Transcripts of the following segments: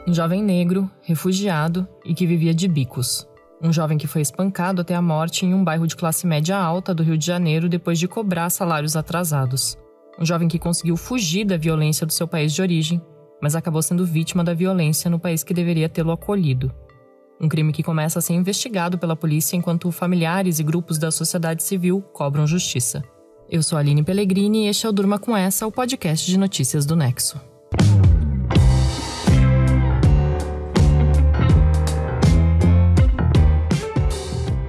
Um jovem negro, refugiado e que vivia de bicos. Um jovem que foi espancado até a morte em um bairro de classe média alta do Rio de Janeiro depois de cobrar salários atrasados. Um jovem que conseguiu fugir da violência do seu país de origem, mas acabou sendo vítima da violência no país que deveria tê-lo acolhido. Um crime que começa a ser investigado pela polícia enquanto familiares e grupos da sociedade civil cobram justiça. Eu sou a Aline Pellegrini e este é o Durma Com Essa, o podcast de notícias do Nexo.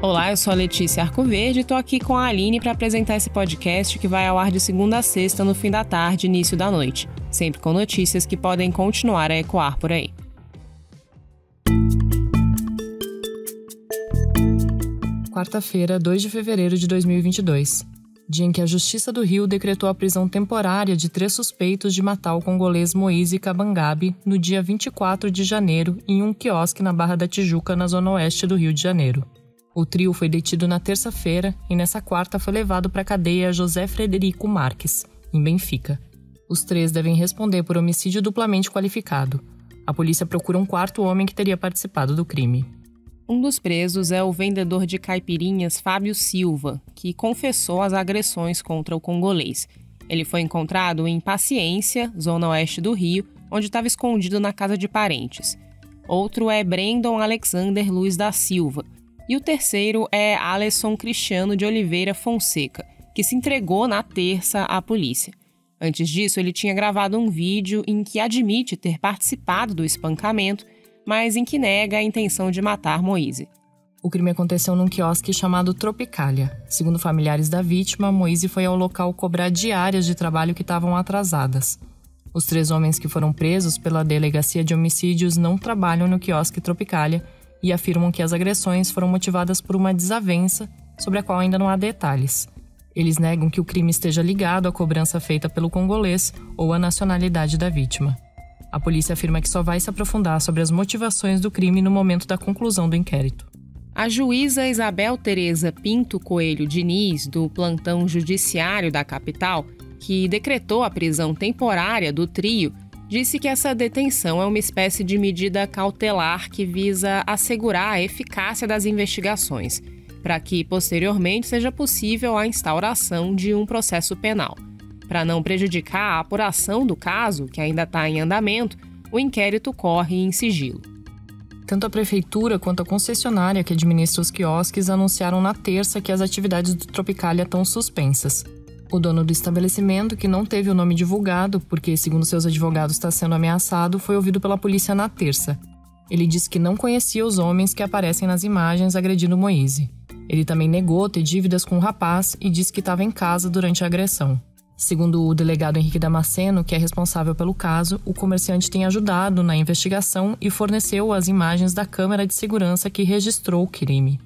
Olá, eu sou a Letícia Arcoverde e estou aqui com a Aline para apresentar esse podcast que vai ao ar de segunda a sexta no fim da tarde e início da noite, sempre com notícias que podem continuar a ecoar por aí. Quarta-feira, 2 de fevereiro de 2022, dia em que a Justiça do Rio decretou a prisão temporária de 3 suspeitos de matar o congolês Moise Kabangabe no dia 24 de janeiro em um quiosque na Barra da Tijuca, na zona oeste do Rio de Janeiro. O trio foi detido na terça-feira e nessa quarta foi levado para a cadeia José Frederico Marques, em Benfica. Os 3 devem responder por homicídio duplamente qualificado. A polícia procura um quarto homem que teria participado do crime. Um dos presos é o vendedor de caipirinhas Fábio Silva, que confessou as agressões contra o congolês. Ele foi encontrado em Paciência, zona oeste do Rio, onde estava escondido na casa de parentes. Outro é Brendon Alexander Luiz da Silva. E o terceiro é Alisson Cristiano de Oliveira Fonseca, que se entregou na terça à polícia. Antes disso, ele tinha gravado um vídeo em que admite ter participado do espancamento, mas em que nega a intenção de matar Moise. O crime aconteceu num quiosque chamado Tropicália. Segundo familiares da vítima, Moise foi ao local cobrar diárias de trabalho que estavam atrasadas. Os 3 homens que foram presos pela Delegacia de Homicídios não trabalham no quiosque Tropicália e afirmam que as agressões foram motivadas por uma desavença sobre a qual ainda não há detalhes. Eles negam que o crime esteja ligado à cobrança feita pelo congolês ou à nacionalidade da vítima. A polícia afirma que só vai se aprofundar sobre as motivações do crime no momento da conclusão do inquérito. A juíza Isabel Tereza Pinto Coelho Diniz, do plantão judiciário da capital, que decretou a prisão temporária do trio, disse que essa detenção é uma espécie de medida cautelar que visa assegurar a eficácia das investigações, para que, posteriormente, seja possível a instauração de um processo penal. Para não prejudicar a apuração do caso, que ainda está em andamento, o inquérito corre em sigilo. Tanto a prefeitura quanto a concessionária que administra os quiosques anunciaram na terça que as atividades do Tropicália estão suspensas. O dono do estabelecimento, que não teve o nome divulgado, porque, segundo seus advogados, está sendo ameaçado, foi ouvido pela polícia na terça. Ele disse que não conhecia os homens que aparecem nas imagens agredindo Moise. Ele também negou ter dívidas com o rapaz e disse que estava em casa durante a agressão. Segundo o delegado Henrique Damasceno, que é responsável pelo caso, o comerciante tem ajudado na investigação e forneceu as imagens da câmera de segurança que registrou o crime.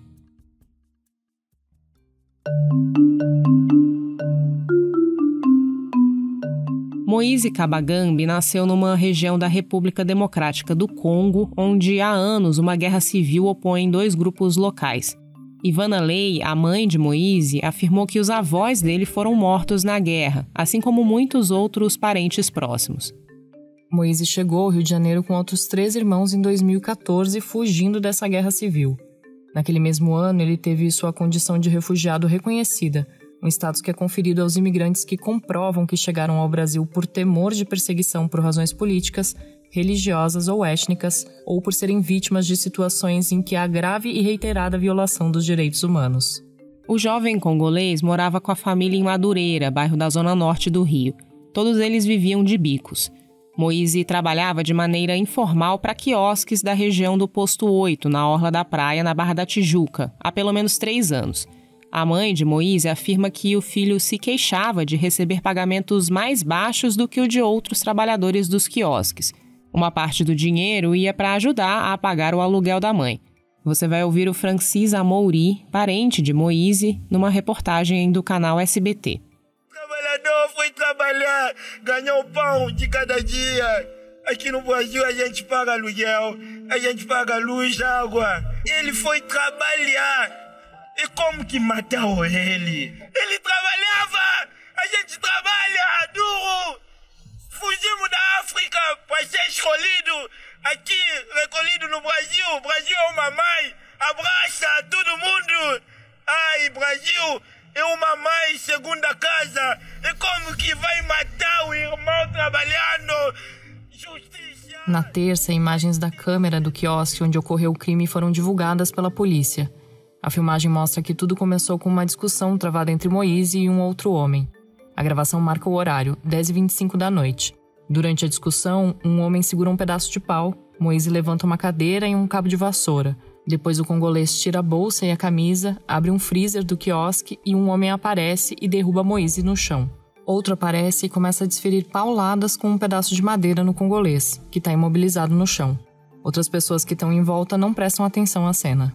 Moise Kabangabe nasceu numa região da República Democrática do Congo, onde há anos uma guerra civil opõe 2 grupos locais. Ivana Lei, a mãe de Moise, afirmou que os avós dele foram mortos na guerra, assim como muitos outros parentes próximos. Moise chegou ao Rio de Janeiro com outros 3 irmãos em 2014, fugindo dessa guerra civil. Naquele mesmo ano, ele teve sua condição de refugiado reconhecida, um status que é conferido aos imigrantes que comprovam que chegaram ao Brasil por temor de perseguição por razões políticas, religiosas ou étnicas, ou por serem vítimas de situações em que há grave e reiterada violação dos direitos humanos. O jovem congolês morava com a família em Madureira, bairro da zona norte do Rio. Todos eles viviam de bicos. Moise trabalhava de maneira informal para quiosques da região do Posto 8, na orla da praia, na Barra da Tijuca, há pelo menos 3 anos. A mãe de Moise afirma que o filho se queixava de receber pagamentos mais baixos do que o de outros trabalhadores dos quiosques. Uma parte do dinheiro ia para ajudar a pagar o aluguel da mãe. Você vai ouvir o Francis Amouri, parente de Moise, numa reportagem do canal SBT. O trabalhador foi trabalhar, ganhou o pão de cada dia. Aqui no Brasil a gente paga aluguel, a gente paga luz, água. Ele foi trabalhar. E como que mataram ele? Ele trabalhava! A gente trabalha duro! Fugimos da África para ser escolhido aqui Justiça! Na terça, imagens da câmera do quiosque onde ocorreu o crime foram divulgadas pela polícia. A filmagem mostra que tudo começou com uma discussão travada entre Moise e um outro homem. A gravação marca o horário, 10h25 da noite. Durante a discussão, um homem segura um pedaço de pau, Moise levanta uma cadeira e um cabo de vassoura. Depois o congolês tira a bolsa e a camisa, abre um freezer do quiosque e um homem aparece e derruba Moise no chão. Outro aparece e começa a desferir pauladas com um pedaço de madeira no congolês, que está imobilizado no chão. Outras pessoas que estão em volta não prestam atenção à cena.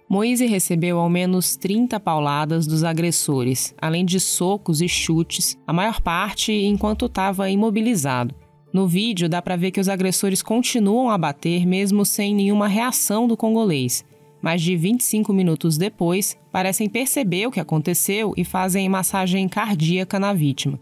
Moise recebeu ao menos 30 pauladas dos agressores, além de socos e chutes, a maior parte enquanto estava imobilizado. No vídeo dá para ver que os agressores continuam a bater mesmo sem nenhuma reação do congolês. Mais de 25 minutos depois, parecem perceber o que aconteceu e fazem massagem cardíaca na vítima.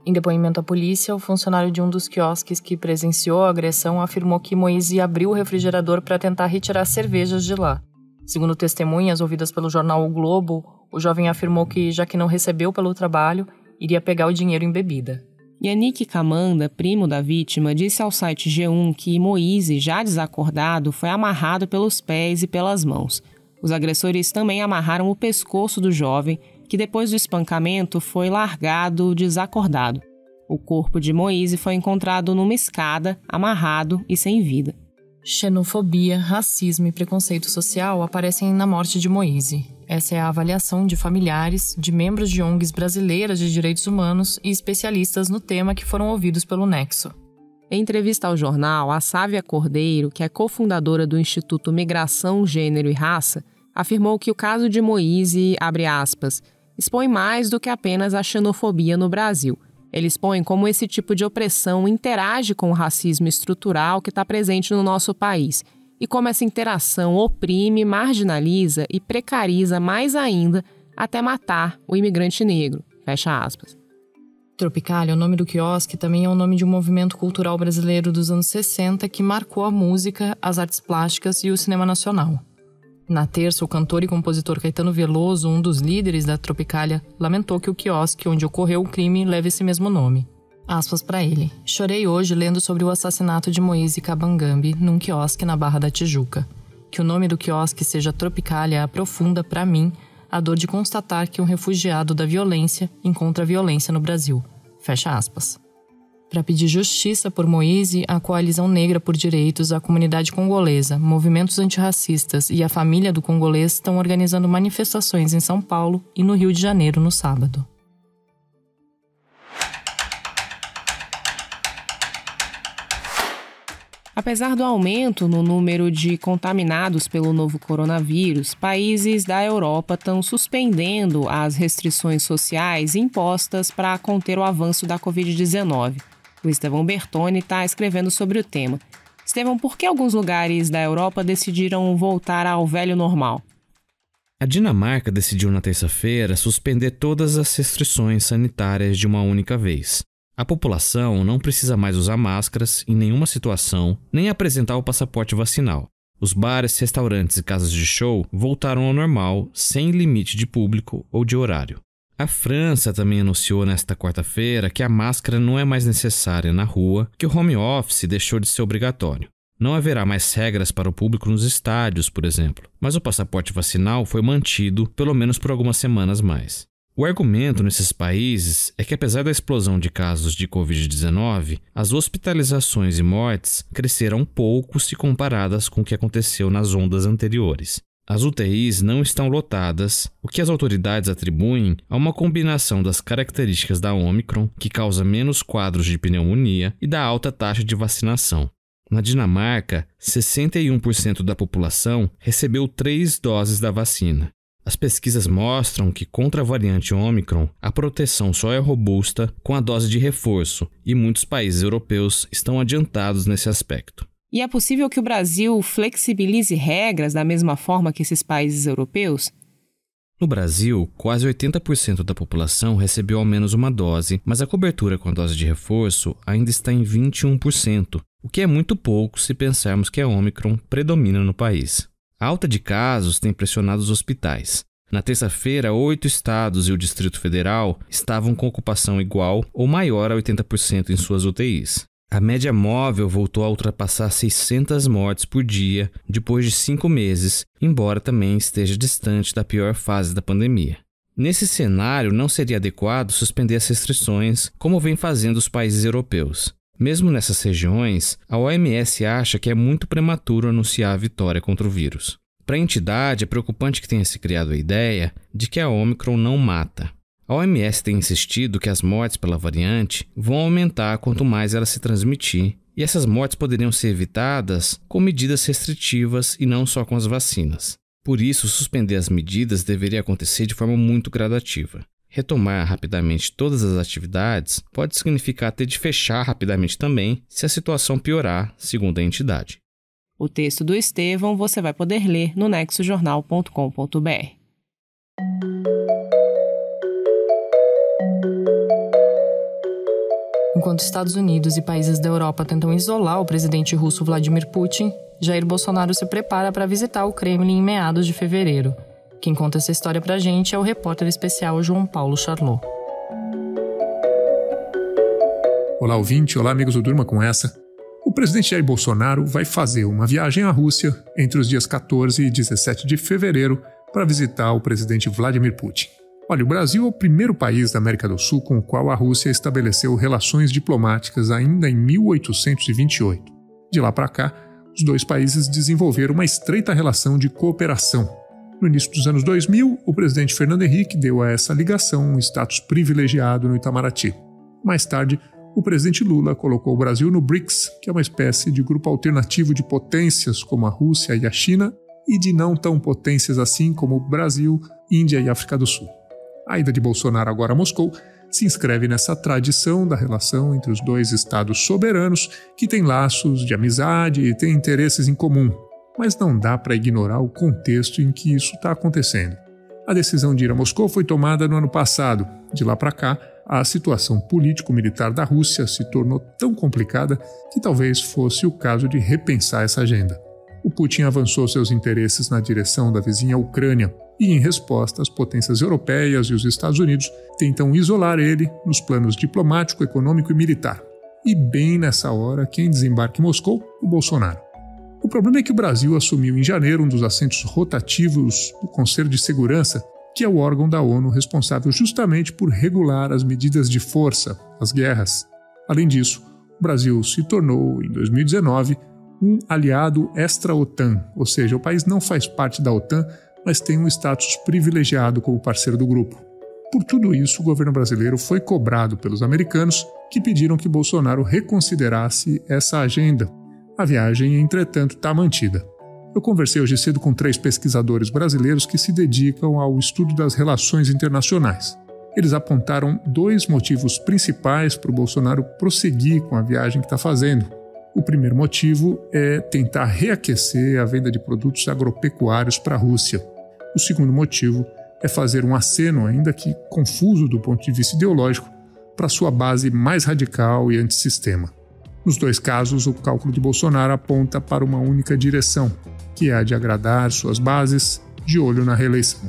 Em depoimento à polícia, o funcionário de um dos quiosques que presenciou a agressão afirmou que Moise abriu o refrigerador para tentar retirar cervejas de lá. Segundo testemunhas ouvidas pelo jornal O Globo, o jovem afirmou que, já que não recebeu pelo trabalho, iria pegar o dinheiro em bebida. Yannick Kamanda, primo da vítima, disse ao site G1 que Moise, já desacordado, foi amarrado pelos pés e pelas mãos. Os agressores também amarraram o pescoço do jovem, que depois do espancamento foi largado desacordado. O corpo de Moise foi encontrado numa escada, amarrado e sem vida. Xenofobia, racismo e preconceito social aparecem na morte de Moise. Essa é a avaliação de familiares, de membros de ONGs brasileiras de direitos humanos e especialistas no tema que foram ouvidos pelo Nexo. Em entrevista ao jornal, a Sávia Cordeiro, que é cofundadora do Instituto Migração, Gênero e Raça, afirmou que o caso de Moise, abre aspas, expõe mais do que apenas a xenofobia no Brasil. Ele expõe como esse tipo de opressão interage com o racismo estrutural que está presente no nosso país e como essa interação oprime, marginaliza e precariza mais ainda até matar o imigrante negro. Fecha aspas. Tropicália, o nome do quiosque, também é o nome de um movimento cultural brasileiro dos anos 60 que marcou a música, as artes plásticas e o cinema nacional. Na terça, o cantor e compositor Caetano Veloso, um dos líderes da Tropicália, lamentou que o quiosque onde ocorreu o crime leve esse mesmo nome. Aspas para ele. Chorei hoje lendo sobre o assassinato de Moise Kabangambi num quiosque na Barra da Tijuca. Que o nome do quiosque seja Tropicália aprofunda, para mim, a dor de constatar que um refugiado da violência encontra violência no Brasil. Fecha aspas. Para pedir justiça por Moise, a Coalizão Negra por Direitos, a comunidade congolesa, movimentos antirracistas e a família do congolês estão organizando manifestações em São Paulo e no Rio de Janeiro no sábado. Apesar do aumento no número de contaminados pelo novo coronavírus, países da Europa estão suspendendo as restrições sociais impostas para conter o avanço da Covid-19. O Estevão Bertoni está escrevendo sobre o tema. Estevão, por que alguns lugares da Europa decidiram voltar ao velho normal? A Dinamarca decidiu na terça-feira suspender todas as restrições sanitárias de uma única vez. A população não precisa mais usar máscaras em nenhuma situação, nem apresentar o passaporte vacinal. Os bares, restaurantes e casas de show voltaram ao normal, sem limite de público ou de horário. A França também anunciou nesta quarta-feira que a máscara não é mais necessária na rua, que o home office deixou de ser obrigatório. Não haverá mais regras para o público nos estádios, por exemplo, mas o passaporte vacinal foi mantido, pelo menos por algumas semanas mais. O argumento nesses países é que, apesar da explosão de casos de Covid-19, as hospitalizações e mortes cresceram pouco se comparadas com o que aconteceu nas ondas anteriores. As UTIs não estão lotadas, o que as autoridades atribuem a uma combinação das características da Omicron, que causa menos quadros de pneumonia, e da alta taxa de vacinação. Na Dinamarca, 61% da população recebeu 3 doses da vacina. As pesquisas mostram que contra a variante Omicron, a proteção só é robusta com a dose de reforço, e muitos países europeus estão adiantados nesse aspecto. E é possível que o Brasil flexibilize regras da mesma forma que esses países europeus? No Brasil, quase 80% da população recebeu ao menos uma dose, mas a cobertura com a dose de reforço ainda está em 21%, o que é muito pouco se pensarmos que a Omicron predomina no país. A alta de casos tem pressionado os hospitais. Na terça-feira, 8 estados e o Distrito Federal estavam com ocupação igual ou maior a 80% em suas UTIs. A média móvel voltou a ultrapassar 600 mortes por dia depois de 5 meses, embora também esteja distante da pior fase da pandemia. Nesse cenário, não seria adequado suspender as restrições, como vem fazendo os países europeus. Mesmo nessas regiões, a OMS acha que é muito prematuro anunciar a vitória contra o vírus. Para a entidade, é preocupante que tenha se criado a ideia de que a Omicron não mata. A OMS tem insistido que as mortes pela variante vão aumentar quanto mais ela se transmitir, e essas mortes poderiam ser evitadas com medidas restritivas e não só com as vacinas. Por isso, suspender as medidas deveria acontecer de forma muito gradativa. Retomar rapidamente todas as atividades pode significar ter de fechar rapidamente também se a situação piorar, segundo a entidade. O texto do Estevão você vai poder ler no nexojornal.com.br. Enquanto Estados Unidos e países da Europa tentam isolar o presidente russo Vladimir Putin, Jair Bolsonaro se prepara para visitar o Kremlin em meados de fevereiro. Quem conta essa história pra gente é o repórter especial João Paulo Charlot. Olá, ouvinte. Olá, amigos do Durma Com Essa. O presidente Jair Bolsonaro vai fazer uma viagem à Rússia entre os dias 14 e 17 de fevereiro para visitar o presidente Vladimir Putin. Olha, o Brasil é o primeiro país da América do Sul com o qual a Rússia estabeleceu relações diplomáticas ainda em 1828. De lá para cá, os dois países desenvolveram uma estreita relação de cooperação. No início dos anos 2000, o presidente Fernando Henrique deu a essa ligação um status privilegiado no Itamaraty. Mais tarde, o presidente Lula colocou o Brasil no BRICS, que é uma espécie de grupo alternativo de potências como a Rússia e a China, e de não tão potências assim como o Brasil, Índia e África do Sul. A ida de Bolsonaro agora a Moscou se inscreve nessa tradição da relação entre os dois estados soberanos que têm laços de amizade e têm interesses em comum, mas não dá para ignorar o contexto em que isso está acontecendo. A decisão de ir a Moscou foi tomada no ano passado. De lá para cá, a situação político-militar da Rússia se tornou tão complicada que talvez fosse o caso de repensar essa agenda. O Putin avançou seus interesses na direção da vizinha Ucrânia e, em resposta, as potências europeias e os Estados Unidos tentam isolar ele nos planos diplomático, econômico e militar. E bem nessa hora, quem desembarca em Moscou? O Bolsonaro. O problema é que o Brasil assumiu em janeiro um dos assentos rotativos do Conselho de Segurança, que é o órgão da ONU responsável justamente por regular as medidas de força, as guerras. Além disso, o Brasil se tornou, em 2019, um aliado extra-OTAN, ou seja, o país não faz parte da OTAN, mas tem um status privilegiado como parceiro do grupo. Por tudo isso, o governo brasileiro foi cobrado pelos americanos, que pediram que Bolsonaro reconsiderasse essa agenda. A viagem, entretanto, está mantida. Eu conversei hoje cedo com 3 pesquisadores brasileiros que se dedicam ao estudo das relações internacionais. Eles apontaram 2 motivos principais para o Bolsonaro prosseguir com a viagem que está fazendo. O primeiro motivo é tentar reaquecer a venda de produtos agropecuários para a Rússia. O segundo motivo é fazer um aceno, ainda que confuso do ponto de vista ideológico, para sua base mais radical e antissistema. Nos 2 casos, o cálculo de Bolsonaro aponta para uma única direção, que é a de agradar suas bases, de olho na reeleição.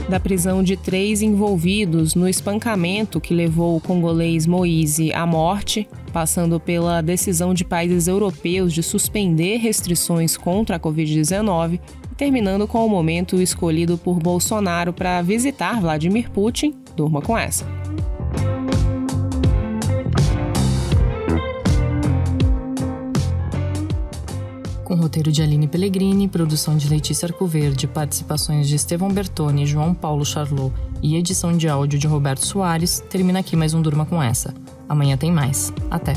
Da prisão de 3 envolvidos no espancamento que levou o congolês Moise à morte, passando pela decisão de países europeus de suspender restrições contra a Covid-19, e terminando com o momento escolhido por Bolsonaro para visitar Vladimir Putin, durma com essa. Com roteiro de Aline Pellegrini, produção de Letícia Arcoverde, participações de Estevão Bertoni, João Paulo Charlot e edição de áudio de Roberto Soares, termina aqui mais um Durma Com Essa. Amanhã tem mais. Até!